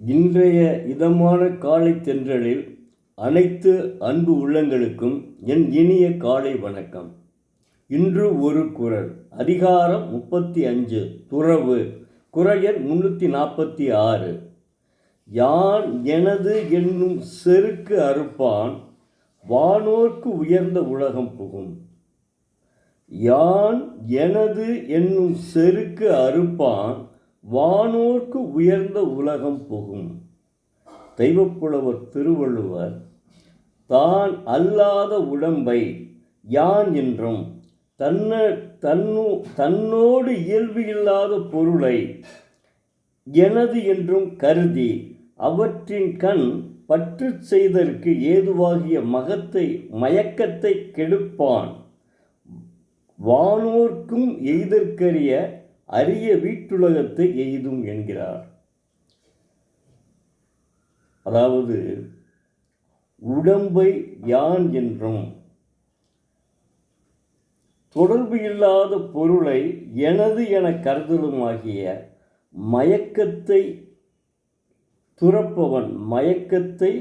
இன்றைய இதமான காலை தென்றலில் அனைத்து அன்பு உள்ளங்களுக்கும் என் இனிய காலை வணக்கம். இன்று ஒரு குறள். அதிகாரம் 35, துறவு. குறள் எண் 346. யான் எனது என்னும் செருக்கு அறுப்பான் வானோர்க்கு உயர்ந்த உலகம் புகும். யான் எனது என்னும் செருக்கு அறுப்பான் வானோர்க்கு உயர்ந்த உலகம் புகும். தெய்வப்புலவர் திருவள்ளுவர் தான் அல்லாத உடம்பை யான் என்றும் தன்னோடு இயல்பு இல்லாத பொருளை எனது என்றும் கருதி அவற்றின் கண் பற்று செய்தற்கு ஏதுவாகிய மயக்கத்தை கெடுப்பான் வானோர்க்கும் எய்தற்கரிய அரிய வீட்டுலகத்தை எய்தும் என்கிறார். அதாவது உடம்பை யான் என்றும் தொடர்பு இல்லாத பொருளை எனது என கருதலுமாகிய மயக்கத்தை துறப்பவன், மயக்கத்தை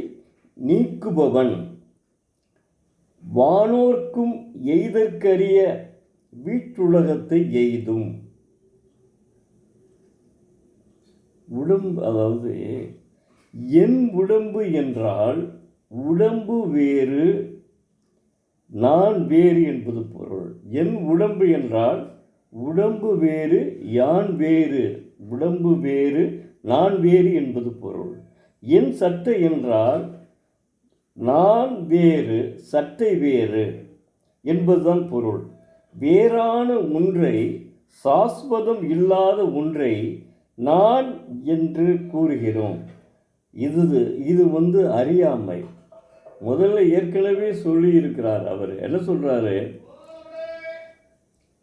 நீக்குபவன் வானோர்க்கும் எய்தற்கரிய வீட்டுலகத்தை எய்தும். உடம்பு, அதாவது என் உடம்பு என்றால் உடம்பு வேறு நான் வேறு என்பது பொருள். என் உடம்பு என்றால் உடம்பு வேறு யான் வேறு, உடம்பு வேறு நான் வேறு என்பது பொருள். என் சட்டை என்றால் நான் வேறு சட்டை வேறு என்பதுதான் பொருள். வேறான ஒன்றை, சாஸ்வதம் இல்லாத ஒன்றை நான் என்று கூறுகிறோம். இது அறியாமை. முதல்ல ஏற்கனவே சொல்லி இருக்கிறார். அவர் என்ன சொல்றாரு?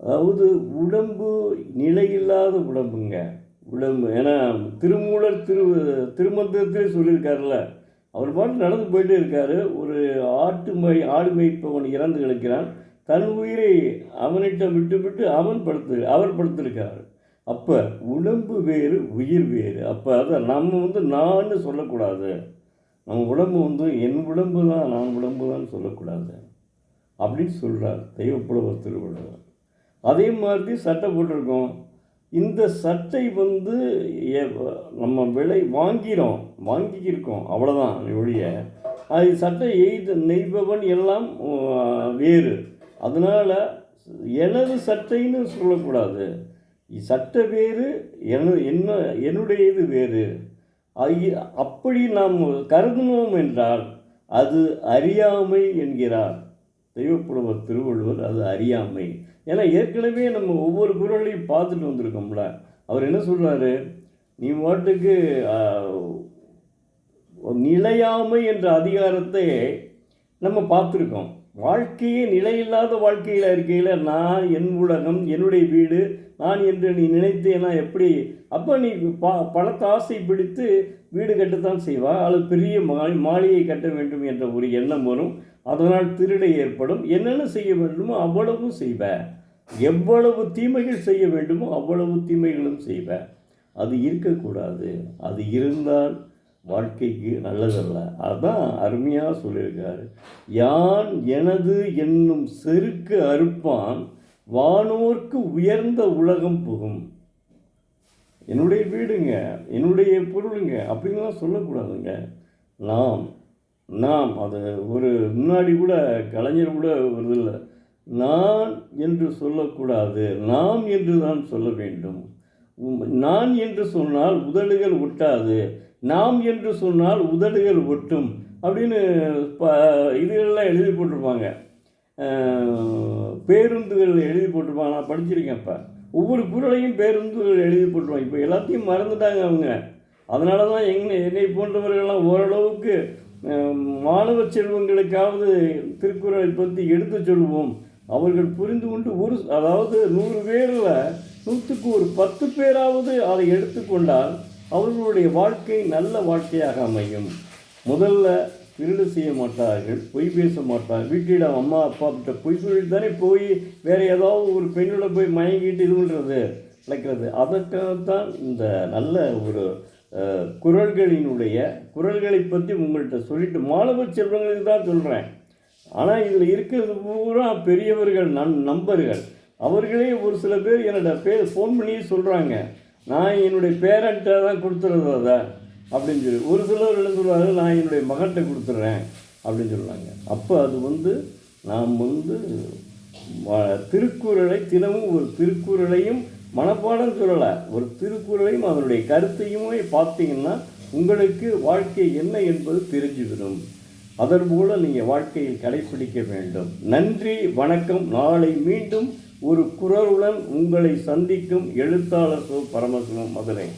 அதாவது உடம்பு நிலையில்லாத உடம்புங்க. உடம்பு ஏன்னா திருமூலர் திருமந்திரத்திலே சொல்லியிருக்காருல்ல. அவர் பாட்டு நடந்து போயிட்டே இருக்காரு. ஒரு ஆடு மேய்ப்பவன் இறந்து கிடக்கிறான். தன் உயிரை அவனிடம் விட்டு அவர் படுத்திருக்கார். அப்போ உடம்பு வேறு உயிர் வேறு. அப்போ அதை நம்ம நான் சொல்லக்கூடாது. நம்ம உடம்பு என் உடம்பு தான், நான் உடம்பு தான் சொல்லக்கூடாது அப்படின்னு சொல்கிறார் தெய்வப்புலவர் திருவள்ளுவர். அதே மாதிரி சட்டை போட்டிருக்கோம். இந்த சட்டை நம்ம விலை வாங்கியிருக்கோம் அவ்வளோதான் ஒழிய அது சட்டை நெய்பவன் எல்லாம் வேறு. அதனால் எனது சட்டைன்னு சொல்லக்கூடாது. சட்டை வேறு, என்னுடையது வேறு. அப்படி நாம் கருதினோம் என்றால் அது அறியாமை என்கிறார் தெய்வப்புலவர் திருவள்ளுவர். அது அறியாமை. ஏன்னா ஏற்கனவே நம்ம ஒவ்வொரு குறளையும் பார்த்துட்டு வந்திருக்கோம்ல. அவர் என்ன சொல்கிறாரு? நீ பாட்டுக்கு நிலையாமை என்ற அதிகாரத்தை நம்ம பார்த்துருக்கோம். வாழ்க்கையே நிலையில்லாத வாழ்க்கையில் இருக்கையில் நான், என் உலகம், என்னுடைய வீடு, நான் என்று நீ நினைத்தேனா எப்படி? அப்போ நீ பணத்தை ஆசை பிடித்து வீடு கட்டத்தான் செய்வா, அல்லது பெரிய மாளிகை கட்ட வேண்டும் என்ற ஒரு எண்ணம் வரும். அதனால் திருடை ஏற்படும். என்னென்ன செய்ய வேண்டுமோ அவ்வளவும் செய்வ. எவ்வளவு தீமைகள் செய்ய வேண்டுமோ அவ்வளவு தீமைகளும் செய்வ. அது இருக்கக்கூடாது. அது இருந்தால் வாழ்க்கைக்கு நல்லதல்ல. அதுதான் அருமையாக சொல்லியிருக்காரு. யான் எனது என்னும் செருக்கு அறுப்பான் வானோர்க்கு உயர்ந்த உலகம் புகும். என்னுடைய வீடுங்க, என்னுடைய பொருளுங்க அப்படின்லாம் சொல்லக்கூடாதுங்க. நாம் அது ஒரு முன்னாடி கூட கலைஞர் கூட வருதில்லை. நான் என்று சொல்லக்கூடாது, நாம் என்று தான் சொல்ல வேண்டும். நான் என்று சொன்னால் உதடுகள் ஒட்டாது, நாம் என்று சொன்னால் உதடுகள் ஒட்டும் அப்படின்னு இதுகளெல்லாம் எழுதி போட்டிருப்பாங்க. பேருந்துகள் எழுதி போட்டிருப்பாங்க. நான் படிச்சிருக்கேன். இப்போ ஒவ்வொரு குறளையும் பேருந்துகள் எழுதி போட்டுருவாங்க. இப்போ எல்லாத்தையும் மறந்துட்டாங்க அவங்க. அதனால தான் என்னை போன்றவர்கள்லாம் ஓரளவுக்கு மாணவ செல்வங்களுக்காவது திருக்குறளை பற்றி எடுத்து சொல்லுவோம். அவர்கள் புரிந்து கொண்டு அதாவது 100 பேரில் 100க்கு ஒரு 10 பேராவது அதை எடுத்துக்கொண்டால் அவர்களுடைய வாழ்க்கை நல்ல வாழ்க்கையாக அமையும். முதல்ல திருடு செய்ய மாட்டார்கள், பொய் பேச மாட்டார்கள். வீட்டிடம் அம்மா அப்பா கிட்ட பொய் சொல்லிட்டு தானே போய் வேறு ஏதாவது ஒரு பெண்ணோட போய் மயங்கிட்டு இது பண்ணுறது, இழைக்கிறது. அதற்காகத்தான் இந்த நல்ல ஒரு குறள்களை பற்றி உங்கள்கிட்ட சொல்லிட்டு மாணவ செல்வங்களுக்கு தான் சொல்கிறேன். ஆனால் இதில் இருக்கிறது பூரா பெரியவர்கள் நண்பர்கள். அவர்களே ஒரு சில பேர் என்னோட ஃபோன் பண்ணி சொல்கிறாங்க, நான் என்னுடைய பேரண்ட்டை தான் கொடுத்துறது அதை அப்படின்னு சொல்லி. ஒரு சிலர் என்ன சொல்கிறாங்க, நான் என்னுடைய மகன்கிட்ட கொடுத்துட்றேன் அப்படின்னு சொல்கிறாங்க. அப்போ அது நாம் திருக்குறளை தினமும் ஒரு திருக்குறளையும் மனப்பாடம் சொல்லலை, ஒரு திருக்குறளையும் அதனுடைய கருத்தையுமே பார்த்தீங்கன்னா உங்களுக்கு வாழ்க்கை என்ன என்பது தெரிஞ்சுவிடும். அதன்போல் நீங்கள் வாழ்க்கையில் கடைப்பிடிக்க வேண்டும். நன்றி, வணக்கம். நாளை மீண்டும் ஒரு குறளுடன் உங்களை சந்திக்கும் எழுத்தாளர் பரமசிவம், மதுரை.